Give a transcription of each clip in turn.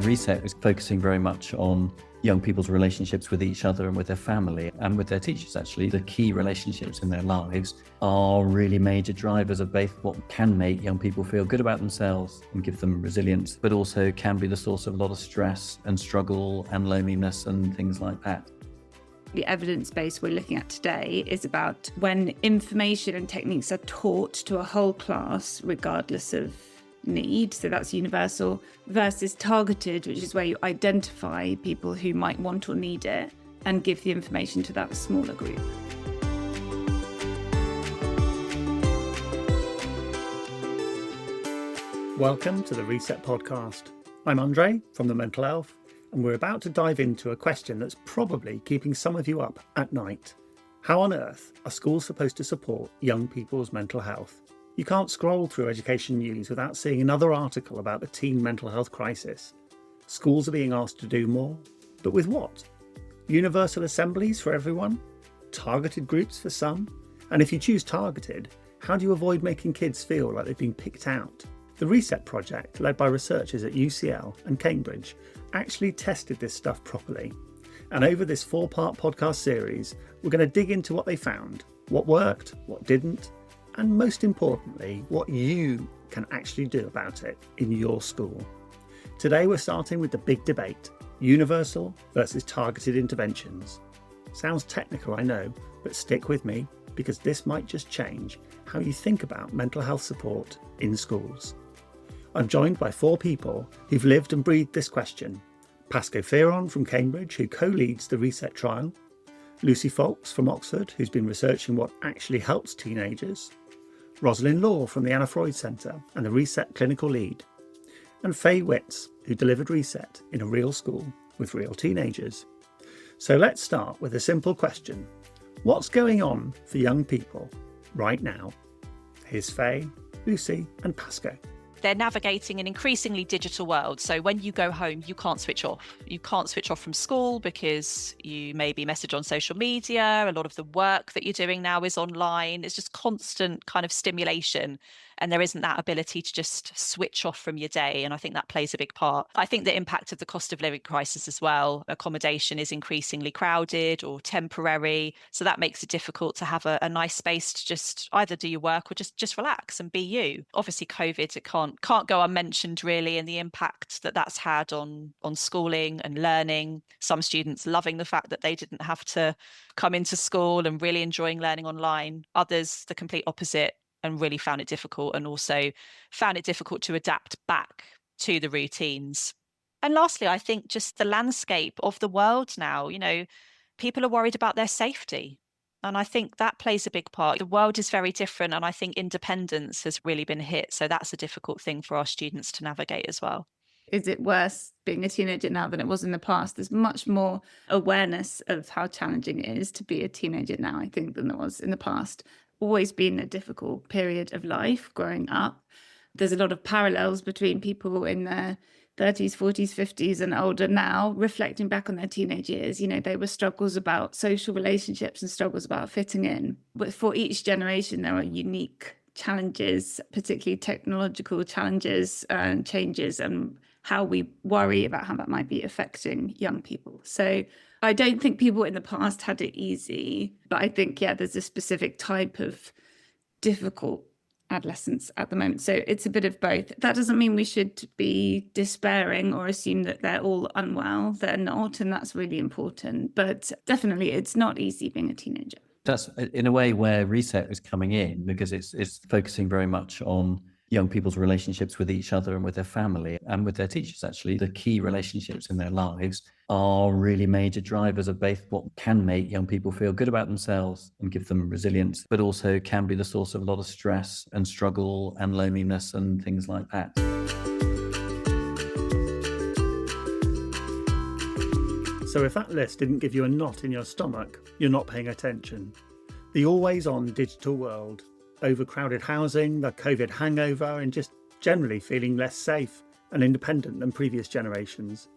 ReSET is focusing very much on young people's relationships with each other and with their family and with their teachers, actually. The key relationships in their lives are really major drivers of both what can make young people feel good about themselves and give them resilience, but also can be the source of a lot of stress and struggle and loneliness and things like that. The evidence base we're looking at today is about when information and techniques are taught to a whole class, regardless of need, so that's universal, versus targeted, which is where you identify people who might want or need it and give the information to that smaller group. Welcome to the ReSET podcast. I'm André from the Mental Health, and we're about to dive into a question that's probably keeping some of you up at night. How on earth are schools supposed to support young people's mental health? You can't scroll through education news without seeing another article about the teen mental health crisis. Schools are being asked to do more, but with what? Universal assemblies for everyone? Targeted groups for some? And if you choose targeted, how do you avoid making kids feel like they've been picked out? The ReSET project, led by researchers at UCL and Cambridge, actually tested this stuff properly. And over this 4-part podcast series, we're going to dig into what they found, what worked, what didn't, and most importantly, what you can actually do about it in your school. Today we're starting with the big debate, universal versus targeted interventions. Sounds technical, I know, but stick with me because this might just change how you think about mental health support in schools. I'm joined by 4 people who've lived and breathed this question. Pasco Fearon from Cambridge, who co-leads the ReSET trial. Lucy Foulkes from Oxford, who's been researching what actually helps teenagers. Roslyn Law from the Anna Freud Centre and the ReSET clinical lead. And Faye Witts, who delivered ReSET in a real school with real teenagers. So let's start with a simple question. What's going on for young people right now? Here's Faye, Lucy and Pasco. They're navigating an increasingly digital world. So when you go home, you can't switch off. You can't switch off from school because you maybe message on social media. A lot of the work that you're doing now is online. It's just constant kind of stimulation. And there isn't that ability to just switch off from your day. And I think that plays a big part. I think the impact of the cost of living crisis as well. Accommodation is increasingly crowded or temporary. So that makes it difficult to have a nice space to just either do your work or just relax and be you. Obviously, COVID, it can't go unmentioned really, and the impact that that's had on schooling and learning. Some students loving the fact that they didn't have to come into school and really enjoying learning online. Others, the complete opposite, and really found it difficult, and also found it difficult to adapt back to the routines. And lastly, I think just the landscape of the world now, people are worried about their safety. And I think that plays a big part. The world is very different, and I think independence has really been hit. So that's a difficult thing for our students to navigate as well. Is it worse being a teenager now than it was in the past? There's much more awareness of how challenging it is to be a teenager now, I think, than there was in the past. Always been a difficult period of life growing up. There's a lot of parallels between people in their 30s, 40s, 50s and older now, reflecting back on their teenage years. They were struggles about social relationships and struggles about fitting in. But for each generation, there are unique challenges, particularly technological challenges and changes, and how we worry about how that might be affecting young people. So I don't think people in the past had it easy, but I think, there's a specific type of difficult adolescence at the moment. So it's a bit of both. That doesn't mean we should be despairing or assume that they're all unwell. They're not, and that's really important. But definitely it's not easy being a teenager. That's in a way where ReSET is coming in, because it's focusing very much on young people's relationships with each other and with their family and with their teachers, actually. The key relationships in their lives are really major drivers of both what can make young people feel good about themselves and give them resilience, but also can be the source of a lot of stress and struggle and loneliness and things like that. So if that list didn't give you a knot in your stomach, you're not paying attention. The always-on digital world, overcrowded housing, the COVID hangover, and just generally feeling less safe and independent than previous generations.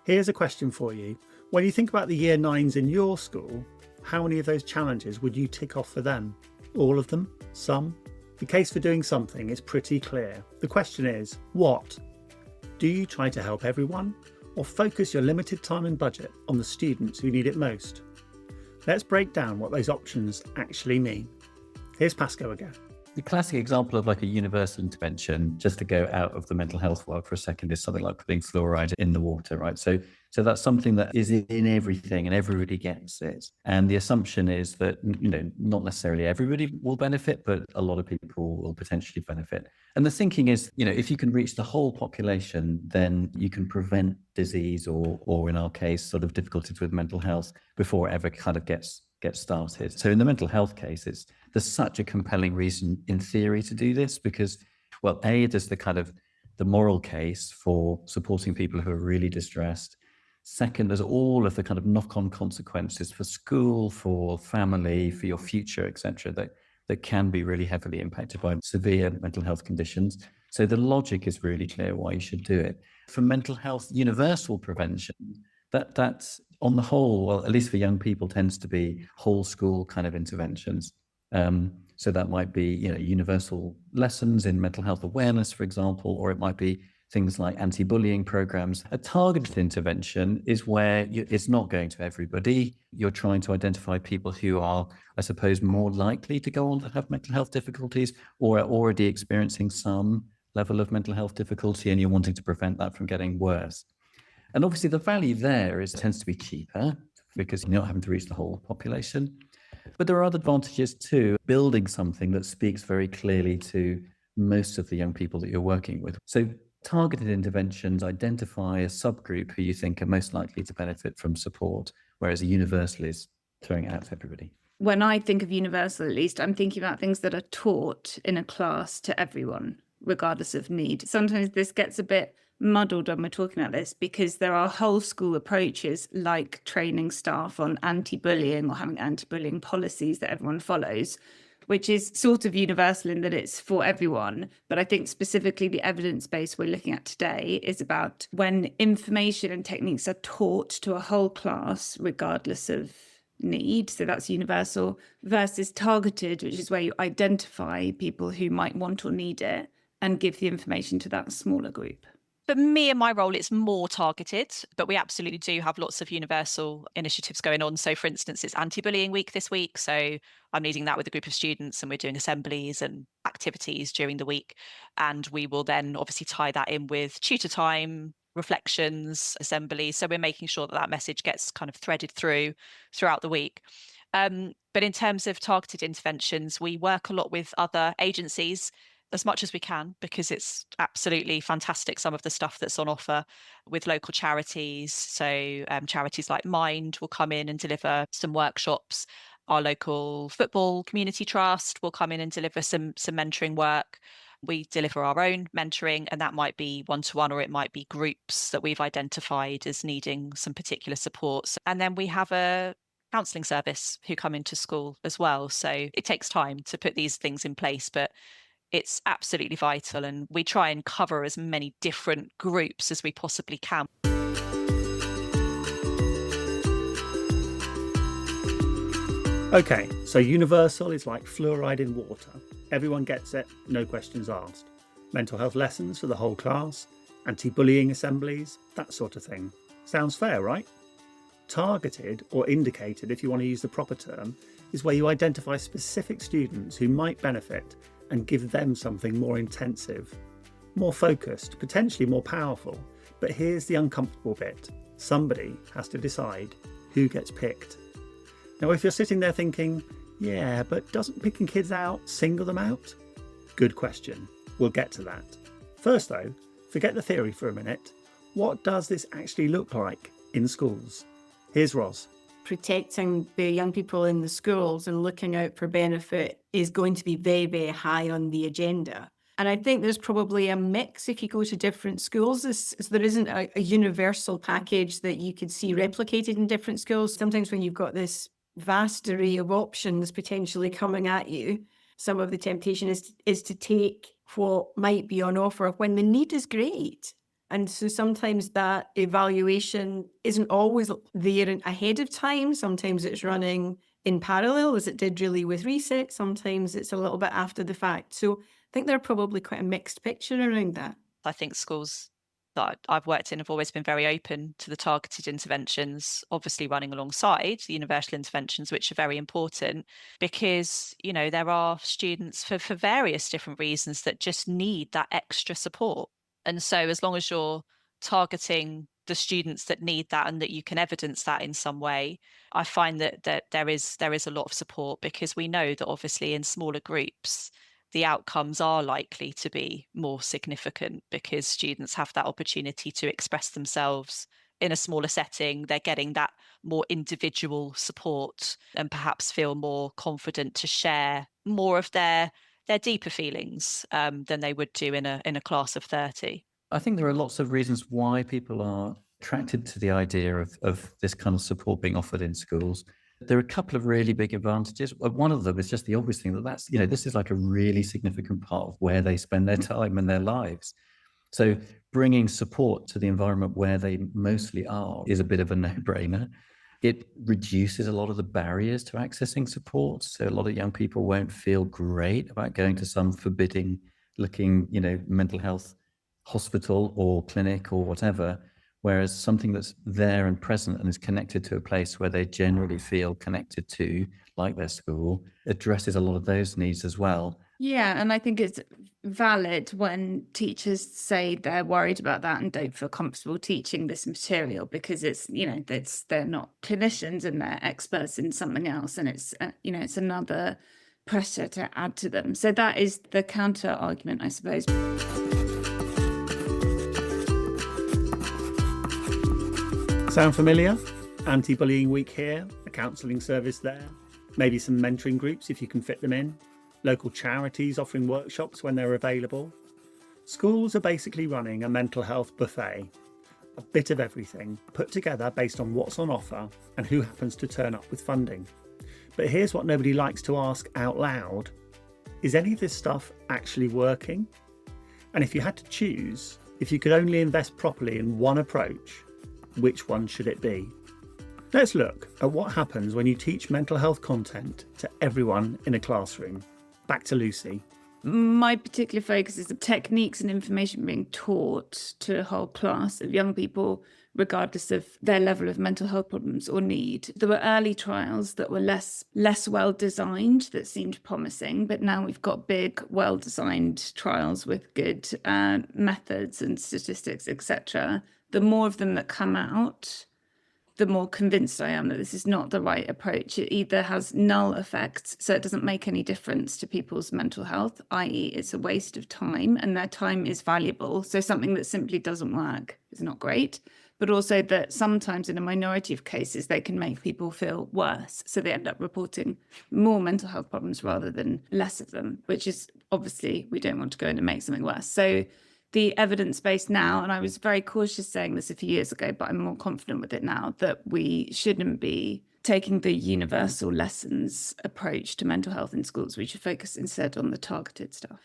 Here's a question for you. When you think about the year 9s in your school, how many of those challenges would you tick off for them? All of them? Some? The case for doing something is pretty clear. The question is, what? Do you try to help everyone, or focus your limited time and budget on the students who need it most? Let's break down what those options actually mean. Here's Pasco again. The classic example of like a universal intervention, just to go out of the mental health world for a second, is something like putting fluoride in the water, right? So that's something that is in everything and everybody gets it. And the assumption is that, not necessarily everybody will benefit, but a lot of people will potentially benefit. And the thinking is, if you can reach the whole population, then you can prevent disease or in our case, sort of difficulties with mental health before it ever kind of gets started. So in the mental health case, there's such a compelling reason in theory to do this because, well, there's the moral case for supporting people who are really distressed. Second, there's all of the kind of knock-on consequences for school, for family, for your future, etc., that can be really heavily impacted by severe mental health conditions. So the logic is really clear why you should do it. For mental health universal prevention, that's on the whole, well, at least for young people, tends to be whole school kind of interventions. So that might be, universal lessons in mental health awareness, for example, or it might be things like anti-bullying programs. A targeted intervention is where it's not going to everybody. You're trying to identify people who are, I suppose, more likely to go on to have mental health difficulties or are already experiencing some level of mental health difficulty, and you're wanting to prevent that from getting worse. And obviously the value there tends to be cheaper because you're not having to reach the whole population. But there are other advantages too, building something that speaks very clearly to most of the young people that you're working with. So targeted interventions identify a subgroup who you think are most likely to benefit from support, whereas a universal is throwing it out to everybody. When I think of universal, at least, I'm thinking about things that are taught in a class to everyone, regardless of need. Sometimes this gets a bit muddled when we're talking about this because there are whole school approaches like training staff on anti-bullying or having anti-bullying policies that everyone follows, which is sort of universal in that it's for everyone. But I think specifically the evidence base we're looking at today is about when information and techniques are taught to a whole class, regardless of need. So that's universal versus targeted, which is where you identify people who might want or need it and give the information to that smaller group. For me and my role, it's more targeted, but we absolutely do have lots of universal initiatives going on. So for instance, it's anti-bullying week this week. So I'm leading that with a group of students and we're doing assemblies and activities during the week. And we will then obviously tie that in with tutor time, reflections, assemblies. So we're making sure that message gets kind of threaded throughout the week. But in terms of targeted interventions, we work a lot with other agencies as much as we can, because it's absolutely fantastic, some of the stuff that's on offer with local charities. So charities like Mind will come in and deliver some workshops. Our local football community trust will come in and deliver some mentoring work. We deliver our own mentoring, and that might be one-to-one or it might be groups that we've identified as needing some particular supports. And then we have a counselling service who come into school as well. So it takes time to put these things in place, but it's absolutely vital, and we try and cover as many different groups as we possibly can. Okay, so universal is like fluoride in water. Everyone gets it, no questions asked. Mental health lessons for the whole class, anti-bullying assemblies, that sort of thing. Sounds fair, right? Targeted, or indicated if you want to use the proper term, is where you identify specific students who might benefit and give them something more intensive, more focused, potentially more powerful. But here's the uncomfortable bit. Somebody has to decide who gets picked. Now, if you're sitting there thinking, yeah, but doesn't picking kids out single them out? Good question. We'll get to that. First though, forget the theory for a minute. What does this actually look like in schools? Here's Ros. Protecting the young people in the schools and looking out for benefit is going to be very, very high on the agenda. And I think there's probably a mix if you go to different schools. There isn't a universal package that you could see replicated in different schools. Sometimes when you've got this vast array of options potentially coming at you, some of the temptation is to take what might be on offer when the need is great. And so sometimes that evaluation isn't always there ahead of time. Sometimes it's running in parallel, as it did really with ReSET. Sometimes it's a little bit after the fact. So I think they're probably quite a mixed picture around that. I think schools that I've worked in have always been very open to the targeted interventions, obviously running alongside the universal interventions, which are very important because, there are students for various different reasons that just need that extra support. And so as long as you're targeting the students that need that and that you can evidence that in some way, I find that there is a lot of support, because we know that obviously in smaller groups, the outcomes are likely to be more significant because students have that opportunity to express themselves in a smaller setting. They're getting that more individual support and perhaps feel more confident to share more of their deeper feelings than they would do in a class of 30. I think there are lots of reasons why people are attracted to the idea of this kind of support being offered in schools. There are a couple of really big advantages. One of them is just the obvious thing that's, this is like a really significant part of where they spend their time and their lives. So bringing support to the environment where they mostly are is a bit of a no-brainer. It reduces a lot of the barriers to accessing support. So a lot of young people won't feel great about going to some forbidding looking, mental health hospital or clinic or whatever. Whereas something that's there and present and is connected to a place where they generally feel connected to, like their school, addresses a lot of those needs as well. Yeah, and I think it's valid when teachers say they're worried about that and don't feel comfortable teaching this material, because it's, they're not clinicians and they're experts in something else, and it's, it's another pressure to add to them. So that is the counter argument, I suppose. Sound familiar? Anti-bullying week here, a counselling service there, maybe some mentoring groups if you can fit them in, local charities offering workshops when they're available. Schools are basically running a mental health buffet, a bit of everything put together based on what's on offer and who happens to turn up with funding. But here's what nobody likes to ask out loud. Is any of this stuff actually working? And if you had to choose, if you could only invest properly in one approach, which one should it be? Let's look at what happens when you teach mental health content to everyone in a classroom. Back to Lucy. My particular focus is the techniques and information being taught to a whole class of young people, regardless of their level of mental health problems or need. There were early trials that were less well designed that seemed promising, but now we've got big, well-designed trials with good methods and statistics, etc. The more of them that come out, the more convinced I am that this is not the right approach. It either has null effects, so it doesn't make any difference to people's mental health, i.e. it's a waste of time and their time is valuable. So something that simply doesn't work is not great, but also that sometimes in a minority of cases, they can make people feel worse. So they end up reporting more mental health problems rather than less of them, which is obviously, we don't want to go in and make something worse. So the evidence base now, and I was very cautious saying this a few years ago, but I'm more confident with it now, that we shouldn't be taking the universal lessons approach to mental health in schools. We should focus instead on the targeted stuff.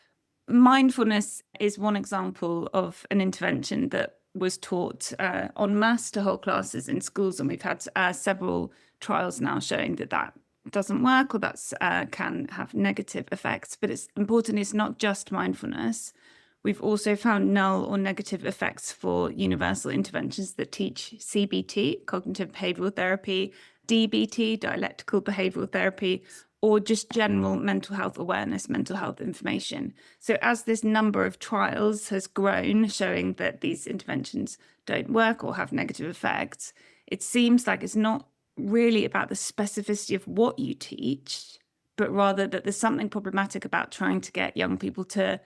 Mindfulness is one example of an intervention that was taught en masse to whole classes in schools, and we've had several trials now showing that doesn't work, or that can have negative effects. But it's important, it's not just mindfulness. We've also found null or negative effects for universal interventions that teach CBT, cognitive behavioural therapy, DBT, dialectical behavioural therapy, or just general mental health awareness, mental health information. So as this number of trials has grown, showing that these interventions don't work or have negative effects, it seems like it's not really about the specificity of what you teach, but rather that there's something problematic about trying to get young people to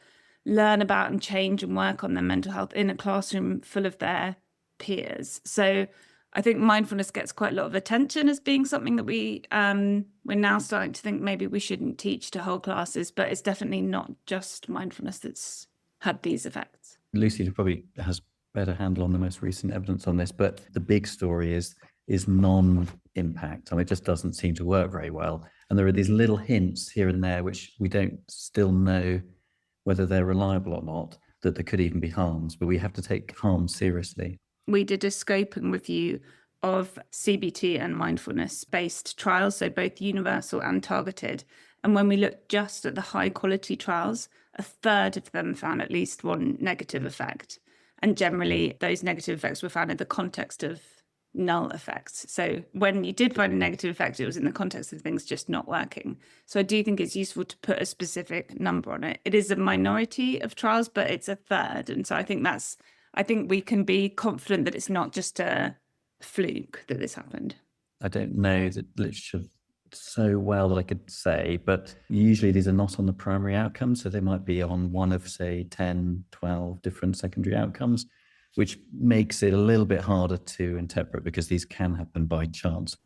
learn about and change and work on their mental health in a classroom full of their peers. So I think mindfulness gets quite a lot of attention as being something that we're now starting to think maybe we shouldn't teach to whole classes, but it's definitely not just mindfulness that's had these effects. Lucy probably has better handle on the most recent evidence on this, but the big story is non-impact. I mean, it just doesn't seem to work very well. And there are these little hints here and there, which we don't still know whether they're reliable or not, that there could even be harms, but we have to take harm seriously. We did a scope and review of CBT and mindfulness-based trials, so both universal and targeted. And when we looked just at the high-quality trials, a third of them found at least one negative effect. And generally, those negative effects were found in the context of null effects. So when you did find a negative effect, it was in the context of things just not working. So I do think it's useful to put a specific number on it. It is a minority of trials, but it's a third. And so I think we can be confident that it's not just a fluke that this happened. I don't know the literature so well that I could say, but usually these are not on the primary outcomes. So they might be on one of, say, 10, 12 different secondary outcomes, which makes it a little bit harder to interpret because these can happen by chance.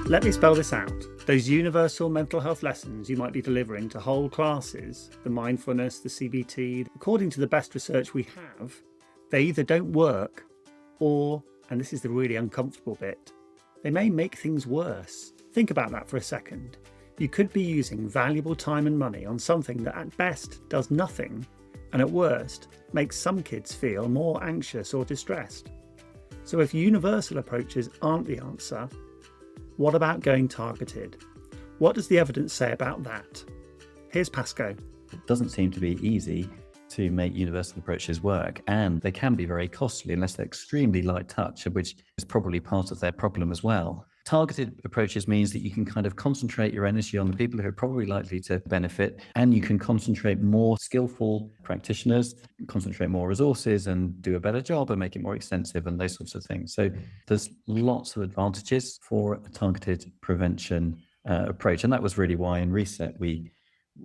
Let me spell this out. Those universal mental health lessons you might be delivering to whole classes, the mindfulness, the CBT, according to the best research we have, they either don't work or, and this is the really uncomfortable bit, they may make things worse. Think about that for a second. You could be using valuable time and money on something that at best does nothing, and at worst makes some kids feel more anxious or distressed. So if universal approaches aren't the answer, what about going targeted? What does the evidence say about that? Here's Pasco. It doesn't seem to be easy to make universal approaches work, and they can be very costly unless they're extremely light touch, which is probably part of their problem as well. Targeted approaches means that you can kind of concentrate your energy on the people who are probably likely to benefit, and you can concentrate more skillful practitioners, concentrate more resources and do a better job and make it more extensive and those sorts of things. So there's lots of advantages for a targeted prevention approach. And that was really why in ReSET we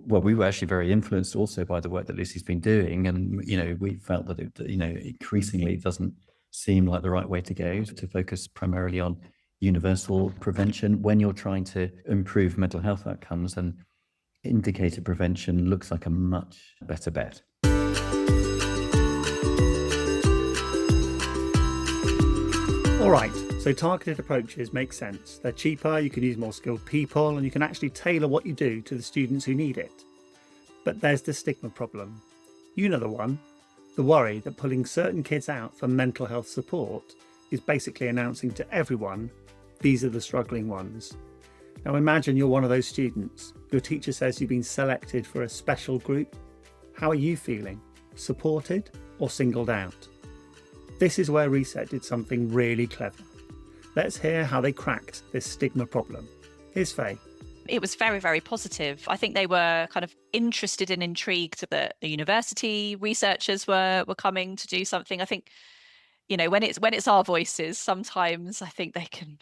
were actually very influenced also by the work that Lucy's been doing. And, we felt that it, increasingly doesn't seem like the right way to go, to focus primarily on universal prevention when you're trying to improve mental health outcomes, and indicator prevention looks like a much better bet. All right, so targeted approaches make sense. They're cheaper, you can use more skilled people, and you can actually tailor what you do to the students who need it. But there's the stigma problem. You know the one. The worry that pulling certain kids out for mental health support is basically announcing to everyone, these are the struggling ones. Now imagine you're one of those students. Your teacher says you've been selected for a special group. How are you feeling? Supported or singled out? This is where ReSET did something really clever. Let's hear how they cracked this stigma problem. Here's Faye. It was very, very positive. I think they were kind of interested and intrigued that the university researchers were coming to do something. I think, when it's our voices, sometimes I think they can,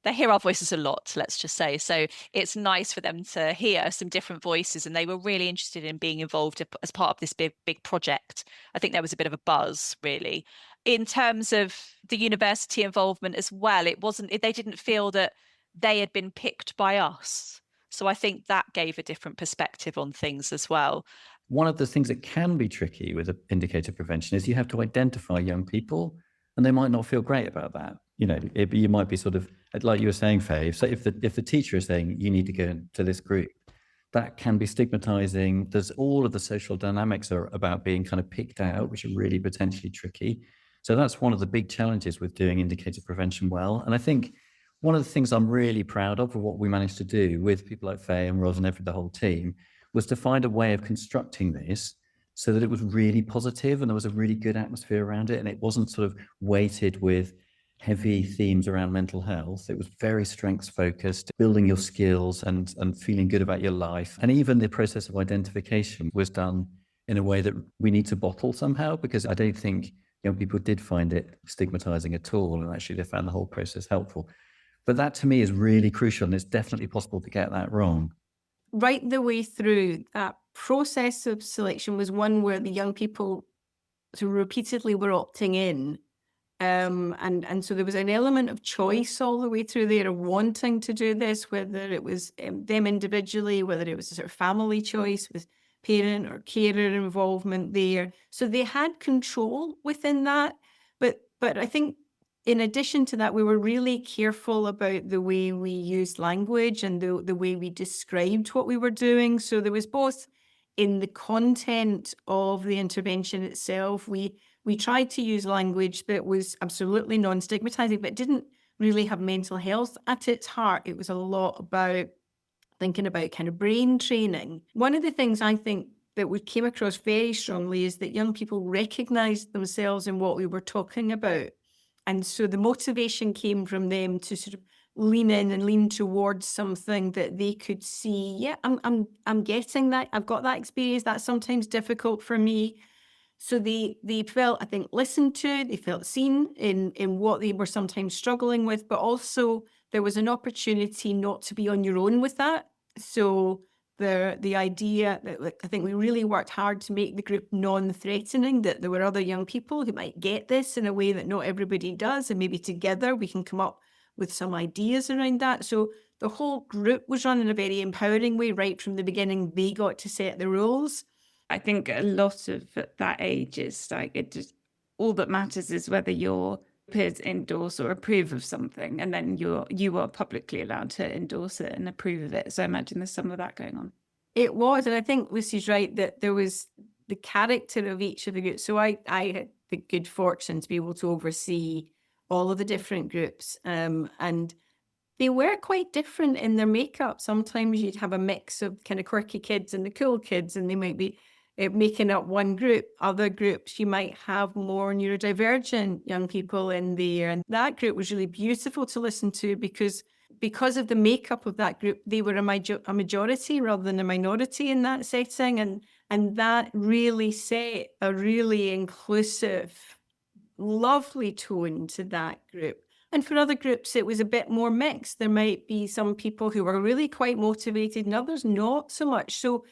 they hear our voices a lot, let's just say. So it's nice for them to hear some different voices, and they were really interested in being involved as part of this big project. I think there was a bit of a buzz, really. In terms of the university involvement as well, they didn't feel that they had been picked by us. So I think that gave a different perspective on things as well. One of the things that can be tricky with indicator prevention is you have to identify young people, and they might not feel great about that. You might be sort of, like you were saying, Faye, so if the teacher is saying you need to go to this group, that can be stigmatizing. There's all of the social dynamics are about being kind of picked out, which are really potentially tricky. So that's one of the big challenges with doing indicator prevention well. And I think one of the things I'm really proud of what we managed to do with people like Faye and Roslyn and the whole team was to find a way of constructing this so that it was really positive and there was a really good atmosphere around it, and it wasn't sort of weighted with heavy themes around mental health. It was very strengths focused, building your skills and feeling good about your life. And even the process of identification was done in a way that we need to bottle somehow, because I don't think young people did find it stigmatizing at all, and actually they found the whole process helpful. But that to me is really crucial, and it's definitely possible to get that wrong. Right the way through, that process of selection was one where the young people sort of repeatedly were opting in. And so there was an element of choice all the way through there, of wanting to do this, whether it was them individually, whether it was a sort of family choice with parent or carer involvement there. So they had control within that. But I think in addition to that, we were really careful about the way we used language and the way we described what we were doing. So there was both in the content of the intervention itself, we tried to use language that was absolutely non-stigmatizing, but didn't really have mental health at its heart. It was a lot about thinking about kind of brain training. One of the things I think that we came across very strongly is that young people recognized themselves in what we were talking about. And so the motivation came from them to sort of lean in and lean towards something that they could see. Yeah, I'm getting that. I've got that experience. That's sometimes difficult for me. So they felt, I think, listened to, they felt seen in what they were sometimes struggling with, but also there was an opportunity not to be on your own with that. So the idea that, like, I think we really worked hard to make the group non-threatening, that there were other young people who might get this in a way that not everybody does, and maybe together we can come up with some ideas around that. So the whole group was run in a very empowering way right from the beginning. They got to set the rules. I think a lot of that age is like, it just, all that matters is whether your peers endorse or approve of something, and then you are publicly allowed to endorse it and approve of it. So I imagine there's some of that going on. It was, and I think Lucy's right that there was the character of each of the groups. So I had the good fortune to be able to oversee all of the different groups, and they were quite different in their makeup. Sometimes you'd have a mix of kind of quirky kids and the cool kids, and they might be making up one group. Other groups, you might have more neurodivergent young people in there. And that group was really beautiful to listen to because of the makeup of that group, they were a majority rather than a minority in that setting. And that really set a really inclusive, lovely tone to that group. And for other groups, it was a bit more mixed. There might be some people who were really quite motivated and others not so much. So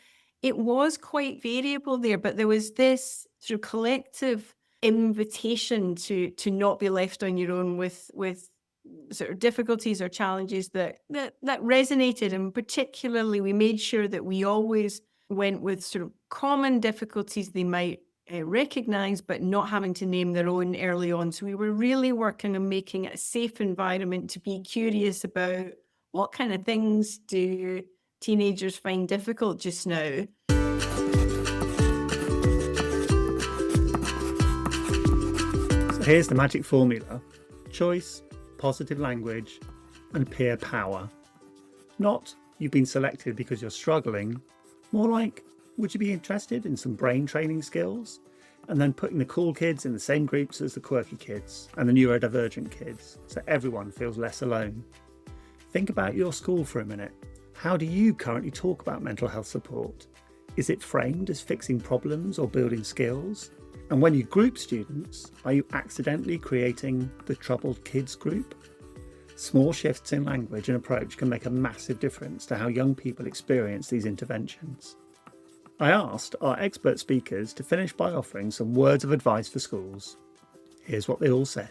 it was quite variable there, but there was this sort of collective invitation to not be left on your own with sort of difficulties or challenges that resonated. And particularly, we made sure that we always went with sort of common difficulties they might recognize, but not having to name their own early on. So we were really working on making it a safe environment to be curious about what kind of things do teenagers find difficult just now. So here's the magic formula: choice, positive language, and peer power. Not you've been selected because you're struggling, more like, would you be interested in some brain training skills? And then putting the cool kids in the same groups as the quirky kids and the neurodivergent kids, so everyone feels less alone. Think about your school for a minute. How do you currently talk about mental health support? Is it framed as fixing problems or building skills? And when you group students, are you accidentally creating the troubled kids group? Small shifts in language and approach can make a massive difference to how young people experience these interventions. I asked our expert speakers to finish by offering some words of advice for schools. Here's what they all said.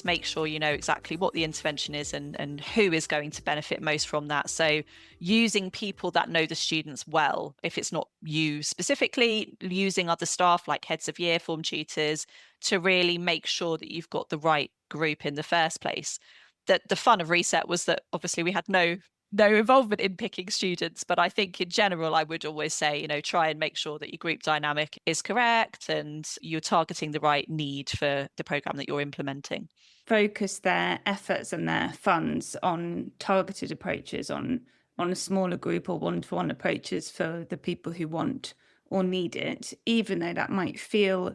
Make sure you know exactly what the intervention is and who is going to benefit most from that. So using people that know the students well, if it's not you specifically, using other staff like heads of year, form tutors, to really make sure that you've got the right group in the first place. That the fun of ReSET was that obviously we had no involvement in picking students, but I think in general, I would always say, try and make sure that your group dynamic is correct and you're targeting the right need for the program that you're implementing. Focus their efforts and their funds on targeted approaches, on a smaller group or one-to-one approaches for the people who want or need it, even though that might feel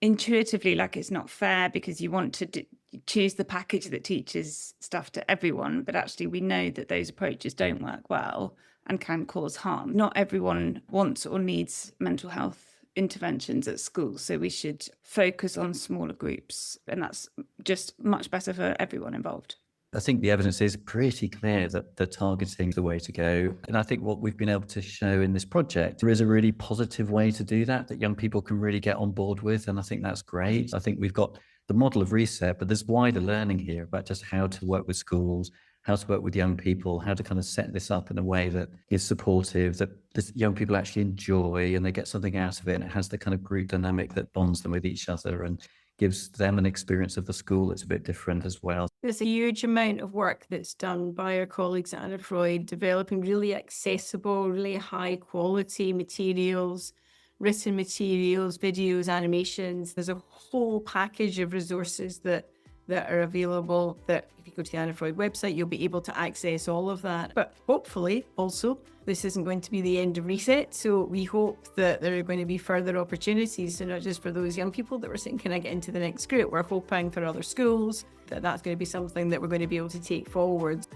intuitively like it's not fair because you want to choose the package that teaches stuff to everyone, but actually we know that those approaches don't work well and can cause harm. Not everyone wants or needs mental health interventions at school, so we should focus on smaller groups, and that's just much better for everyone involved. I think the evidence is pretty clear that the targeting is the way to go. And I think what we've been able to show in this project, there is a really positive way to do that young people can really get on board with. And I think that's great. I think we've got the model of ReSET, but there's wider learning here about just how to work with schools, how to work with young people, how to kind of set this up in a way that is supportive, that young people actually enjoy and they get something out of it. And it has the kind of group dynamic that bonds them with each other and gives them an experience of the school that's a bit different as well. There's a huge amount of work that's done by our colleagues at Anna Freud, developing really accessible, really high quality materials, written materials, videos, animations. There's a whole package of resources that that are available, that if you go to the Anna Freud website, you'll be able to access all of that. But hopefully also, this isn't going to be the end of ReSET. So we hope that there are going to be further opportunities. So not just for those young people that we're saying, can I get into the next group? We're hoping for other schools that that's going to be something that we're going to be able to take forward.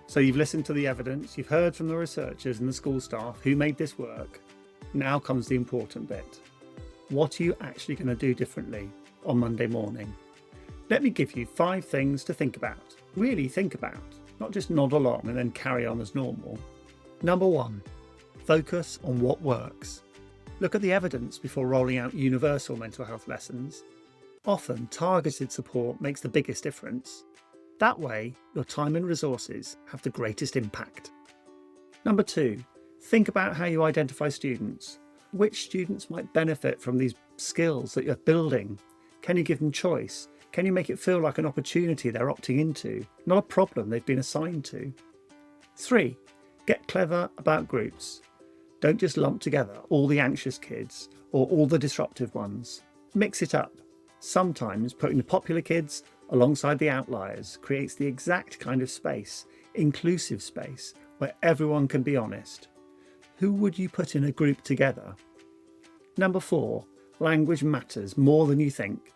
So you've listened to the evidence, you've heard from the researchers and the school staff who made this work. Now comes the important bit. What are you actually going to do differently on Monday morning? Let me give you 5 things to think about. Really think about, not just nod along and then carry on as normal. Number 1, focus on what works. Look at the evidence before rolling out universal mental health lessons. Often, targeted support makes the biggest difference. That way, your time and resources have the greatest impact. Number 2, think about how you identify students. Which students might benefit from these skills that you're building? Can you give them choice? Can you make it feel like an opportunity they're opting into, not a problem they've been assigned to? 3, get clever about groups. Don't just lump together all the anxious kids or all the disruptive ones. Mix it up. Sometimes putting the popular kids alongside the outliers creates the exact kind of space, inclusive space, where everyone can be honest. Who would you put in a group together? Number 4, language matters more than you think.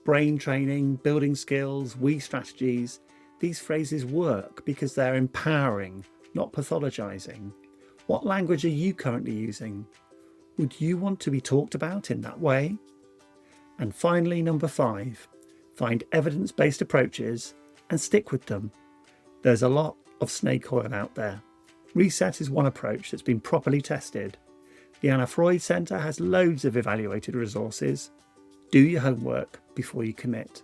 Brain training, building skills, we strategies, these phrases work because they're empowering, not pathologizing. What language are you currently using? Would you want to be talked about in that way? And finally, number 5, find evidence-based approaches and stick with them. There's a lot of snake oil out there. ReSET is one approach that's been properly tested. The Anna Freud Centre has loads of evaluated resources. Do your homework before you commit.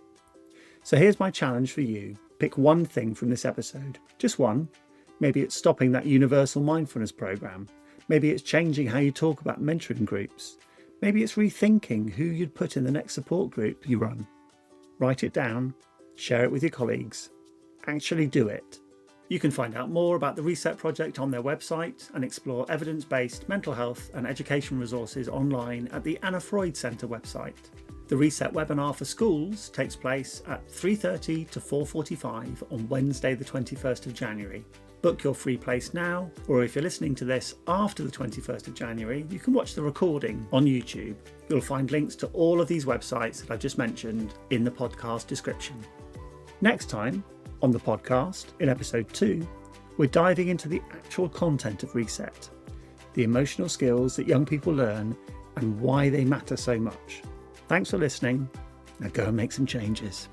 So here's my challenge for you. Pick one thing from this episode, just one. Maybe it's stopping that universal mindfulness program. Maybe it's changing how you talk about mentoring groups. Maybe it's rethinking who you'd put in the next support group you run. Write it down, share it with your colleagues. Actually do it. You can find out more about the ReSET project on their website and explore evidence-based mental health and education resources online at the Anna Freud Centre website. The ReSET webinar for schools takes place at 3:30 to 4:45 on Wednesday the 21st of January. Book your free place now, or if you're listening to this after the 21st of January, you can watch the recording on YouTube. You'll find links to all of these websites that I've just mentioned in the podcast description. Next time on the podcast, in episode 2, we're diving into the actual content of ReSET, the emotional skills that young people learn and why they matter so much. Thanks for listening. Now go and make some changes.